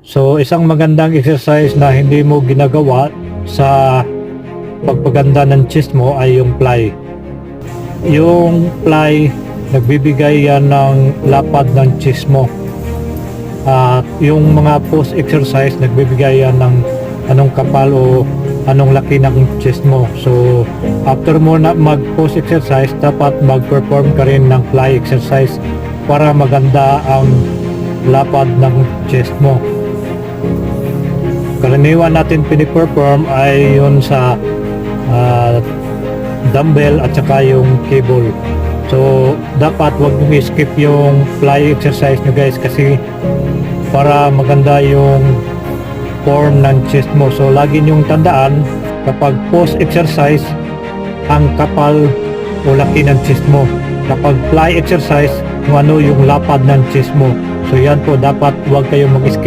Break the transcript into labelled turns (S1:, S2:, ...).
S1: So isang magandang exercise na hindi mo ginagawa sa pagpaganda ng chest mo ay yung ply. Yung ply, nagbibigay yan ng lapad ng chest mo. At yung mga post exercise, nagbibigay yan ng anong kapal o anong laki ng chest mo. So after mo na mag post exercise, dapat mag-perform ka rin ng ply exercise para maganda ang lapad ng chest mo. Karaniwan natin piniperform ay yun sa dumbbell at saka yung cable. So dapat wag nyo skip yung fly exercise nyo guys, kasi para maganda yung form ng chest mo. So lagi nyong tandaan, kapag post exercise, ang kapal o laki ng chest mo. Kapag fly exercise, kung ano yung lapad ng chest mo. So yan po, dapat wag kayong mag-skip